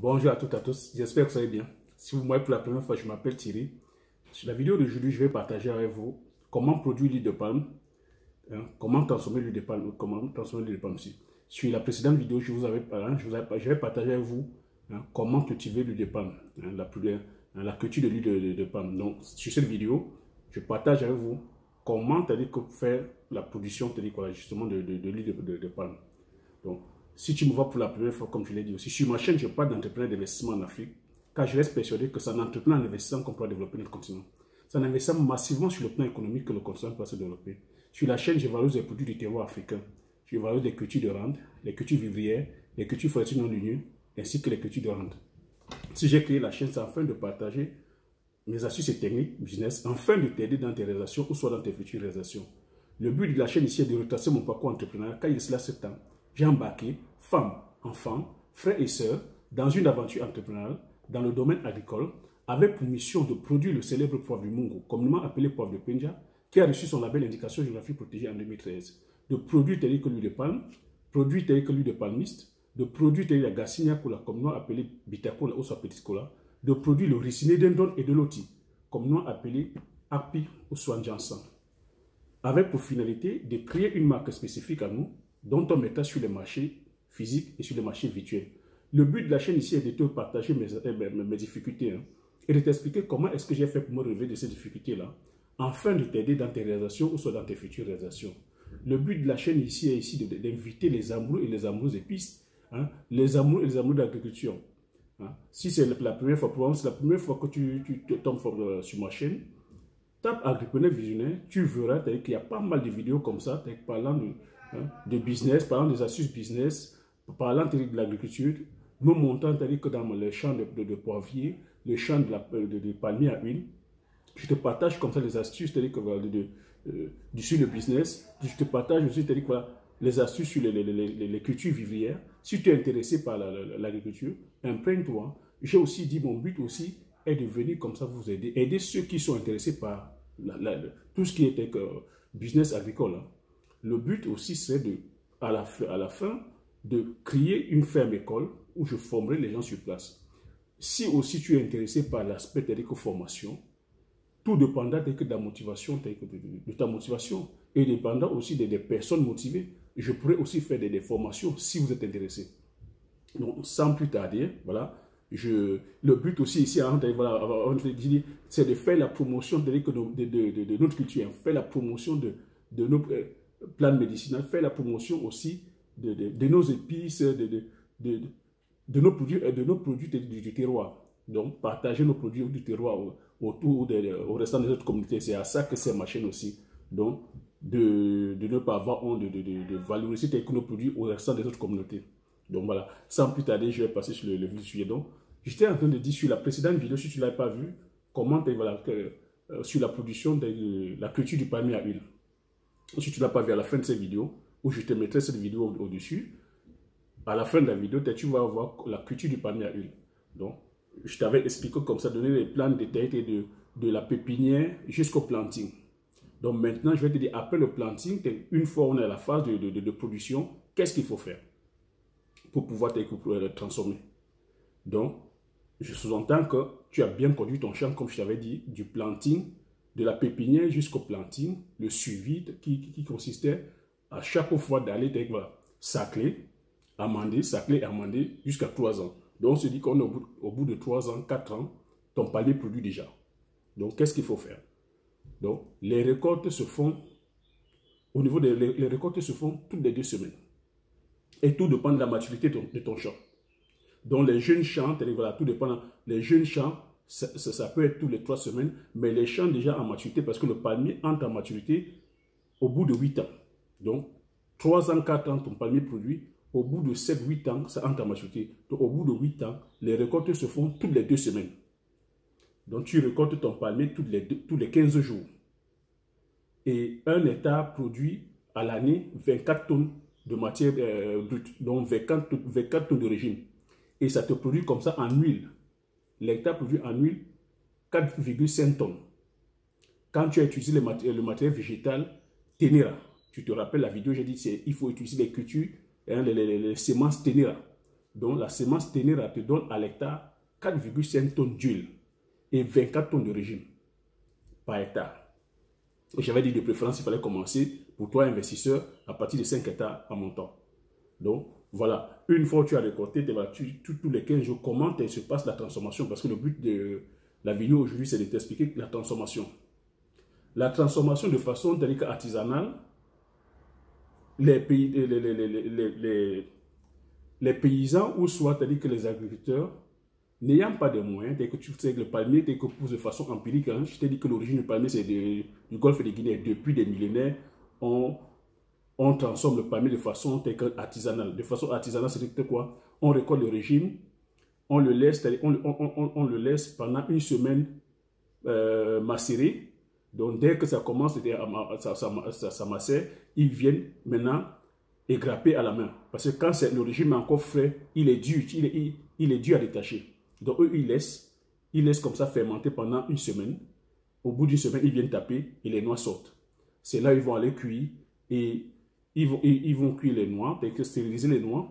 Bonjour à toutes et à tous, j'espère que vous allez bien. Si vous me voyez pour la première fois, je m'appelle Thierry. Sur la vidéo d'aujourd'hui, je vais partager avec vous comment produire l'huile de palme, comment transformer l'huile de palme aussi. Sur la précédente vidéo, je vais partager avec vous comment cultiver l'huile de palme, la culture de l'huile de palme. Donc, sur cette vidéo, je partage avec vous comment faire la production justement de l'huile de palme. Donc, si tu me vois pour la première fois, comme je l'ai dit aussi, sur ma chaîne, je parle d'entrepreneur d'investissement en Afrique, car je reste persuadé que c'est en entrepreneur en investissant qu'on pourra développer notre continent. C'est en investissant massivement sur le plan économique que le continent peut se développer. Sur la chaîne, je valorise les produits du terroir africain. Je valorise les cultures de rente, les cultures vivrières, les cultures forestières non unies, ainsi que les cultures de rente. Si j'ai créé la chaîne, c'est afin de partager mes astuces et techniques business, afin de t'aider dans tes réalisations ou soit dans tes futures réalisations. Le but de la chaîne ici est de retracer mon parcours entrepreneurial, car il y a cela 7 ans. J'ai embarqué femmes, enfants, frères et sœurs dans une aventure entrepreneuriale dans le domaine agricole avec pour mission de produire le célèbre poivre du Mungo, communément appelé poivre de Penja, qui a reçu son label indication géographique protégée en 2013. De produits tels que l'huile de palme, produits tels que l'huile de palmiste, de produits tels que la Garcinia cola, communément appelé Bitacola ou soit Petit Cola, de produits le riciné d'Endon et de Loti, communément appelé Api ou Swanjansan, avec pour finalité de créer une marque spécifique à nous, dont on mettra sur les marchés physiques et sur les marchés virtuels. Le but de la chaîne ici est de te partager mes difficultés et de t'expliquer comment est-ce que j'ai fait pour me relever de ces difficultés-là, afin de t'aider dans tes réalisations ou soit dans tes futures réalisations. Le but de la chaîne ici est ici d'inviter les amoureux et les amoureuses des pistes, les amoureux et les amoureux de l'agriculture. Si c'est la première fois, pour moi, c'est la première fois que tu tombes sur ma chaîne, tape Agripreneur Visionnaire, tu verras qu'il y a pas mal de vidéos comme ça, parlant de business, parlant des astuces business, parlant de l'agriculture, nous montant que dans le champ de poivrier, le champ de palmier à huile, je te partage comme ça les astuces sur le business, je te partage aussi les astuces sur les cultures vivrières. Si tu es intéressé par l'agriculture, imprègne-toi. J'ai aussi dit, mon but aussi est de venir comme ça vous aider ceux qui sont intéressés par tout ce qui est business agricole. Le but aussi, c'est à la fin, de créer une ferme école où je formerai les gens sur place. Si aussi tu es intéressé par l'aspect de la formation, tout dépendant de ta motivation, et dépendant aussi des personnes motivées, je pourrais aussi faire des formations si vous êtes intéressé. Donc, sans plus tarder, voilà. Le but aussi ici, c'est de faire la promotion de notre culture, faire la promotion de nos plantes médicinales, faire la promotion aussi de nos épices, de nos produits du terroir. Donc, partager nos produits du terroir au restant des autres communautés. C'est à ça que c'est ma chaîne aussi. Donc, de ne pas avoir honte de valoriser nos produits au restant des autres communautés. Donc voilà, sans plus tarder, je vais passer sur le vif du sujet. Donc, j'étais en train de dire sur la précédente vidéo, si tu ne l'as pas vu, comment sur la production de la culture du palmier à huile. Si tu ne l'as pas vu à la fin de cette vidéo, où je te mettrai cette vidéo au-dessus, à la fin de la vidéo, tu vas voir la culture du palmier à huile. Donc, je t'avais expliqué comme ça, donner les plans détaillés de la pépinière jusqu'au planting. Donc maintenant, je vais te dire, après le planting, une fois on est à la phase de production, qu'est-ce qu'il faut faire pour pouvoir transformer. Donc, je sous-entends que tu as bien conduit ton champ, comme je t'avais dit, du planting, de la pépinière jusqu'au planting, le suivi qui consistait à chaque fois d'aller sacler, amender jusqu'à 3 ans. Donc, on se dit qu'on est au bout de 3 ans, 4 ans, ton palier produit déjà. Donc, qu'est-ce qu'il faut faire? Donc, les récoltes se font, les récoltes se font toutes les 2 semaines. Et tout dépend de la maturité de ton champ. Donc, les jeunes champs, tout dépend. Les jeunes champs, ça peut être tous les 3 semaines, mais les champs déjà en maturité, parce que le palmier entre en maturité au bout de 8 ans. Donc, 3 ans, 4 ans, ton palmier produit. Au bout de 7, 8 ans, ça entre en maturité. Donc, au bout de 8 ans, les récoltes se font toutes les 2 semaines. Donc, tu récoltes ton palmier tous les 15 jours. Et un hectare produit à l'année 24 tonnes de matière brute, donc 24 tonnes de régime. Et ça te produit comme ça en huile. L'hectare produit en huile 4,5 tonnes. Quand tu as utilisé le matériel végétal Tenera, tu te rappelles la vidéo, j'ai dit il faut utiliser les cultures, les semences Tenera. Donc, la semence Ténéré te donne à l'hectare 4,5 tonnes d'huile et 24 tonnes de régime par hectare. Et j'avais dit de préférence, il fallait commencer pour toi, investisseur, à partir de 5 hectares en montant. Donc, voilà. Une fois que tu as récolté, tous les 15 jours, comment se passe la transformation? Parce que le but de la vidéo aujourd'hui, c'est de t'expliquer la transformation. La transformation de façon artisanale, les paysans ou soit que les agriculteurs, n'ayant pas de moyens, tel que tu sais que le palmier, tel que pousse de façon empirique, hein, je t'ai dit que l'origine du palmier, c'est du golfe de Guinée. Depuis des millénaires, on transforme le palmier de façon artisanale. De façon artisanale, c'est quoi? On récolte le régime, on le laisse pendant une semaine macérer. Donc, dès que ça commence à s'amasser, ils viennent maintenant égrapper à la main. Parce que quand le régime est encore frais, il est dur, il est dur à détacher. Donc, eux, ils laissent comme ça fermenter pendant une semaine. Au bout d'une semaine, ils viennent taper et les noix sortent. C'est là ils vont aller cuire et ils vont cuire les noix, stériliser les noix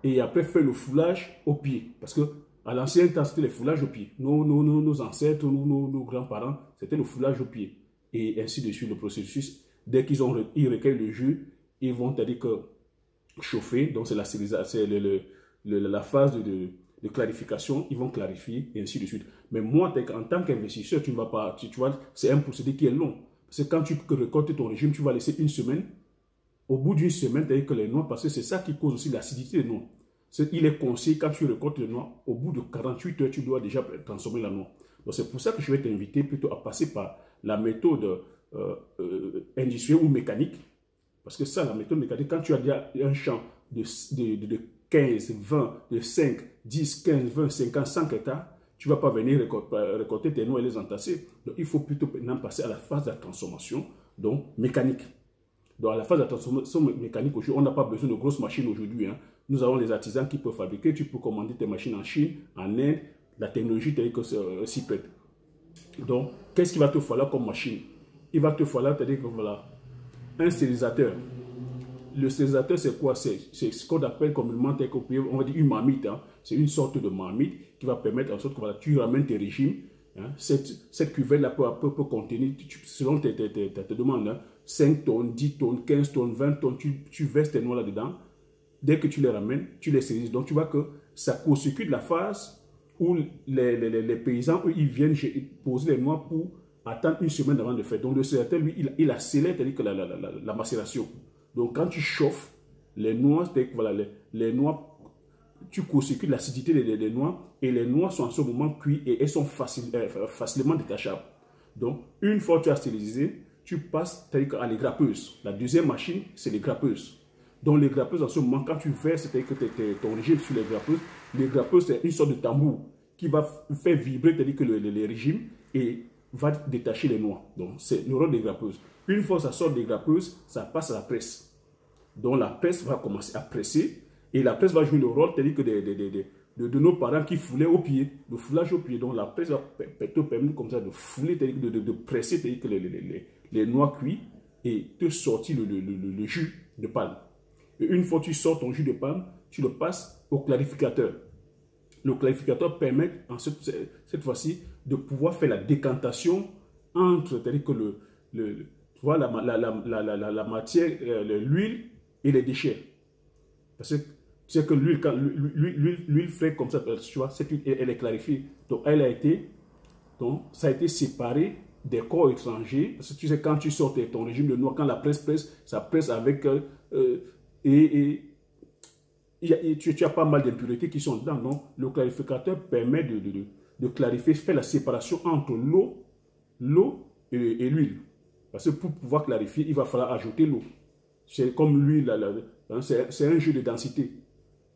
et après faire le foulage au pied. Parce que à l'ancien temps, c'était le foulage au pied. Nos ancêtres, nos grands-parents, c'était le foulage au pied. Et ainsi de suite, le processus. Dès qu'ils recueillent le jus, ils vont chauffer. Donc, c'est la phase de clarification. Ils vont clarifier et ainsi de suite. Mais moi, en tant qu'investisseur, tu ne vas pas... Tu vois, c'est un procédé qui est long. Parce que quand tu récoltes ton régime, tu vas laisser une semaine. Au bout d'une semaine, tu as que les noix, parce que c'est ça qui cause aussi l'acidité des noix. Il est conseillé, quand tu récoltes les noix, au bout de 48 heures, tu dois déjà transformer la noix. Donc c'est pour ça que je vais t'inviter plutôt à passer par la méthode industrielle ou mécanique. Parce que ça, la méthode mécanique, quand tu as déjà un champ de 15, 20, de 5, 10, 15, 20, 50, 100 hectares, tu ne vas pas venir récolter tes noix et les entasser. Donc il faut plutôt maintenant passer à la phase de la transformation, donc mécanique. Dans la phase de la transformation mécanique, on n'a pas besoin de grosses machines aujourd'hui. Hein. Nous avons les artisans qui peuvent fabriquer. Tu peux commander tes machines en Chine, en Inde. La technologie telle que s'y prête. Donc, qu'est-ce qu'il va te falloir comme machine? Il va te falloir, voilà, un stérilisateur. Le stérilisateur, c'est quoi? C'est ce qu'on appelle communément, on va dire une marmite. Hein. C'est une sorte de marmite qui va permettre en sorte que voilà, tu ramènes tes régimes. Hein. Cette cuvette-là peut contenir, selon tes demandes, hein, 5 tonnes, 10 tonnes, 15 tonnes, 20 tonnes, tu verses tes noix là-dedans. Dès que tu les ramènes, tu les stérilises. Donc, tu vois que ça consécute la phase où les paysans, eux, ils viennent poser les noix pour attendre une semaine avant de faire. Donc, le stérilisateur, lui, il accélère la macération. Donc, quand tu chauffes les noix, voilà, les noix, tu consécutes l'acidité des noix et les noix sont en ce moment cuites et elles sont facilement détachables. Donc, une fois que tu as stérilisé, tu passes à les grappeuses. La deuxième machine, c'est les grappeuses. Donc, les grappeuses, en ce moment, quand tu verses ton régime sur les grappeuses, c'est une sorte de tambour qui va faire vibrer les régimes et va détacher les noix. Donc, c'est le rôle des grappeuses. Une fois que ça sort des grappeuses, ça passe à la presse. Donc, la presse va commencer à presser et la presse va jouer le rôle de nos parents qui foulaient au pied, le foulage au pied. Donc, la presse va te permettre comme ça de fouler, de presser les noix cuites et te sortir le jus de palme. Et une fois que tu sors ton jus de palme, tu le passes au clarificateur. Le clarificateur permet, cette fois-ci, de pouvoir faire la décantation entre tu vois, la matière, l'huile et les déchets. Parce que tu sais que l'huile frais comme ça, tu vois, cette huile, elle est clarifiée. Donc, ça a été séparé des corps étrangers. Parce que tu sais, quand tu sors ton régime de noix, quand la presse, ça presse avec... tu as pas mal d'impuretés qui sont dedans. Donc, le clarificateur permet de clarifier, faire la séparation entre l'eau et l'huile. Parce que pour pouvoir clarifier, il va falloir ajouter l'eau. C'est comme l'huile, c'est un jeu de densité.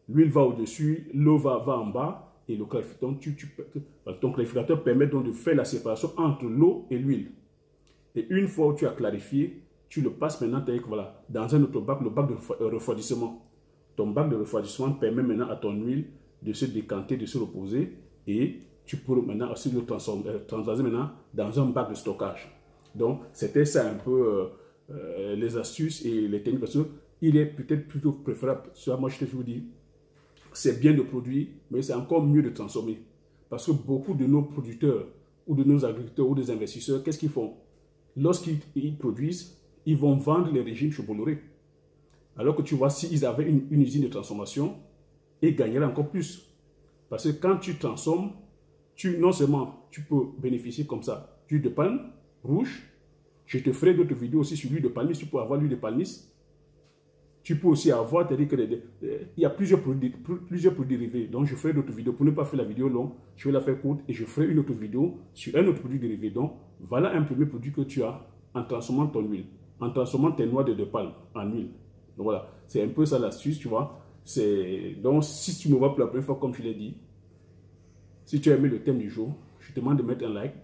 L'huile va au-dessus, l'eau va en bas, et le clarificateur, ton clarificateur permet donc de faire la séparation entre l'eau et l'huile. Et une fois que tu as clarifié, tu le passes maintenant voilà, dans un autre bac, le bac de refroidissement. Ton bac de refroidissement permet maintenant à ton huile de se décanter, de se reposer, et tu peux maintenant aussi le transvaser maintenant dans un bac de stockage. Donc, c'était ça un peu les astuces et les techniques, parce qu'il est peut-être plutôt préférable, moi je te vous dis, c'est bien de produire, mais c'est encore mieux de transformer. Parce que beaucoup de nos producteurs ou de nos agriculteurs ou des investisseurs, qu'est-ce qu'ils font? Lorsqu'ils produisent, ils vont vendre les régimes chez Bolloré. Alors que tu vois, s'ils avaient une usine de transformation, ils gagneraient encore plus. Parce que quand tu transformes, non seulement tu peux bénéficier comme ça d'huile de palme rouge, je te ferai d'autres vidéos aussi sur l'huile de palmiste, tu peux avoir l'huile de palmiste. Tu peux aussi avoir, c'est-à-dire qu'il y a plusieurs produits dérivés. Donc, je ferai d'autres vidéos. Pour ne pas faire la vidéo longue, je vais la faire courte et je ferai une autre vidéo sur un autre produit dérivé. Donc, voilà un premier produit que tu as en transformant ton huile, en transformant tes noix de palme en huile. Donc, voilà, c'est un peu ça l'astuce, tu vois. Donc, si tu me vois pour la première fois, comme je l'ai dit, si tu as aimé le thème du jour, je te demande de mettre un like,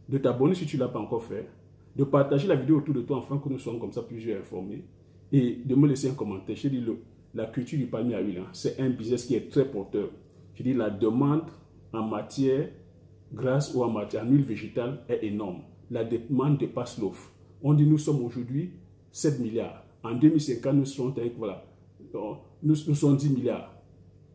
de t'abonner si tu ne l'as pas encore fait, de partager la vidéo autour de toi afin que nous soyons comme ça plusieurs informés et de me laisser un commentaire. Je dis la culture du palmier à huile, hein, c'est un business qui est très porteur. Je dis la demande en matière grasse ou en huile végétale est énorme. La demande dépasse l'offre. On dit nous sommes aujourd'hui 7 milliards. En 2050, nous serons avec, voilà, nous sommes 10 milliards.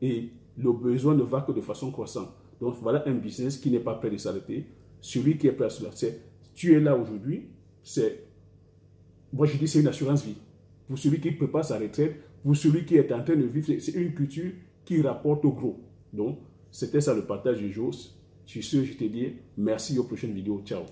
Et le besoin ne va que de façon croissante. Donc voilà un business qui n'est pas prêt de s'arrêter. Celui qui est prêt à s'arrêter, tu es là aujourd'hui, moi je dis c'est une assurance vie. Pour celui qui prépare sa retraite, pour celui qui est en train de vivre, c'est une culture qui rapporte au gros. Donc c'était ça le partage du jour. Sur ce, je te dis merci aux prochaines vidéos. Ciao.